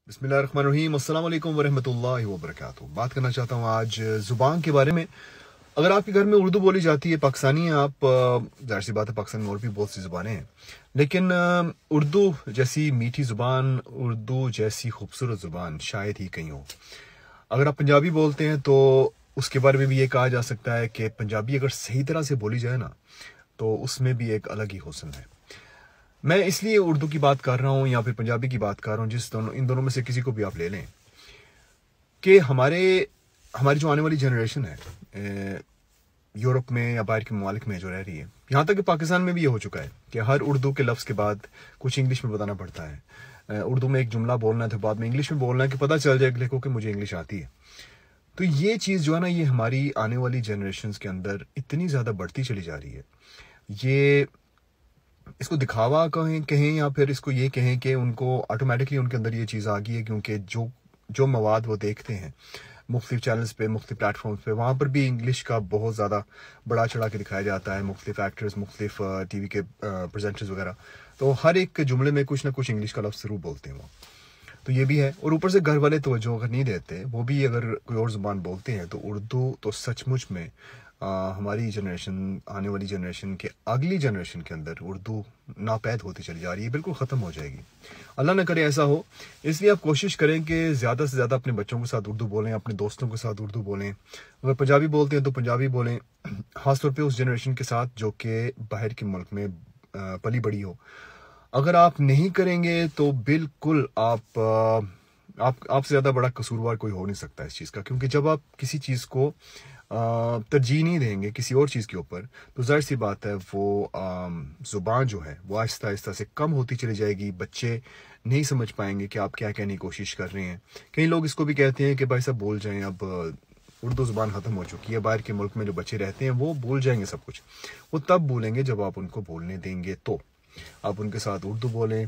बिस्मिल्लाहिर्रहमानिर्रहीम, अस्सलाम वालेकुम वरहमतुल्लाहि वबरकातुहू। बात करना चाहता हूँ आज ज़ुबान के बारे में। अगर आपके घर में उर्दू बोली जाती है, पाकिस्तानी हैं आप, ज़ाहिर सी बात है पाकिस्तान में और भी बहुत सी ज़ुबानें हैं, लेकिन उर्दू जैसी मीठी ज़ुबान, उर्दू जैसी खूबसूरत ज़ुबान शायद ही कहीं हो। अगर आप पंजाबी बोलते हैं तो उसके बारे में भी ये कहा जा सकता है कि पंजाबी अगर सही तरह से बोली जाए ना, तो उसमें भी एक अलग ही हुस्न है। मैं इसलिए उर्दू की बात कर रहा हूँ या फिर पंजाबी की बात कर रहा हूँ, इन दोनों में से किसी को भी आप ले लें, कि हमारी जो आने वाली जनरेशन है यूरोप में या बाहर के ममालिक में जो रह रही है, यहाँ तक कि पाकिस्तान में भी ये हो चुका है कि हर उर्दू के लफ्ज़ के बाद कुछ इंग्लिश में बताना पड़ता है। उर्दू में एक जुमला बोलना है तो बाद में इंग्लिश में बोलना है कि पता चल जाए अगले को कि मुझे इंग्लिश आती है। तो ये चीज़ जो है ना, ये हमारी आने वाली जनरेशन के अंदर इतनी ज़्यादा बढ़ती चली जा रही है। ये इसको दिखावा कहें या फिर इसको ये कहें कि उनको ऑटोमेटिकली उनके अंदर ये चीज़ आ गई है, क्योंकि जो जो मवाद वो देखते हैं मुख्तलिफ चैनल्स पे, मुख्तलिफ प्लेटफॉर्म्स पे, वहाँ पर भी इंग्लिश का बहुत ज़्यादा बड़ा चढ़ा के दिखाया जाता है। मुख्तलिफ एक्टर्स, मुख्तलिफ टीवी के प्रेजेंटर्स वगैरह, तो हर एक जुमले में कुछ ना कुछ इंग्लिश का लफ्ज़ ज़रूर बोलते हैं वो। तो ये भी है, और ऊपर से घर वाले तवज्जो अगर नहीं देते, वो भी अगर कोई और ज़ुबान बोलते हैं, तो उर्दू तो सचमुच में हमारी जनरेशन, आने वाली जनरेशन के अगली जनरेशन के अंदर उर्दू नापैद होती चली जा रही है, बिल्कुल ख़त्म हो जाएगी। अल्लाह ना करे ऐसा हो। इसलिए आप कोशिश करें कि ज़्यादा से ज़्यादा अपने बच्चों के साथ उर्दू बोलें, अपने दोस्तों के साथ उर्दू बोलें। अगर पंजाबी बोलते हैं तो पंजाबी बोलें, ख़ासतौर पर उस जनरेशन के साथ जो कि बाहर के मुल्क में पली बड़ी हो। अगर आप नहीं करेंगे तो बिल्कुल आपसे ज़्यादा बड़ा कसूरवार कोई हो नहीं सकता इस चीज़ का, क्योंकि जब आप किसी चीज़ को तरजीह नहीं देंगे किसी और चीज़ के ऊपर, तो जाहिर सी बात है वो ज़ुबान जो है वो आहिस्ता आहिस्ता से कम होती चली जाएगी। बच्चे नहीं समझ पाएंगे कि आप क्या कहने की कोशिश कर रहे हैं। कई लोग इसको भी कहते हैं कि भाई साहब भूल जाएं, अब उर्दू ज़ुबान ख़त्म हो चुकी है। बाहर के मुल्क में जो बच्चे रहते हैं वो भूल जाएंगे सब कुछ। वो तब भूलेंगे जब आप उनको बोलने देंगे। तो आप उनके साथ उर्दू बोलें,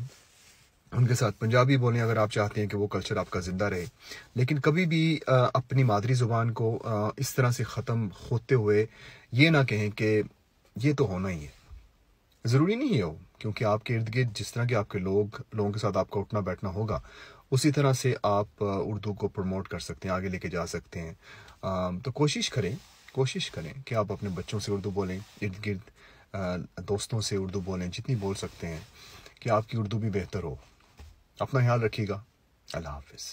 उनके साथ पंजाबी बोलें, अगर आप चाहते हैं कि वो कल्चर आपका ज़िंदा रहे। लेकिन कभी भी अपनी मादरी ज़ुबान को इस तरह से ख़त्म होते हुए ये ना कहें कि ये तो होना ही है। ज़रूरी नहीं है वो, क्योंकि आपके इर्द गिर्द जिस तरह के आपके लोगों के साथ आपका उठना बैठना होगा, उसी तरह से आप उर्दू को प्रमोट कर सकते हैं, आगे लेके जा सकते हैं। तो कोशिश करें कि आप अपने बच्चों से उर्दू बोलें, इर्द गिर्द दोस्तों से उर्दू बोलें, जितनी बोल सकते हैं, कि आपकी उर्दू भी बेहतर हो। अपना ख्याल रखिएगा। अल्लाह हाफ़िज़।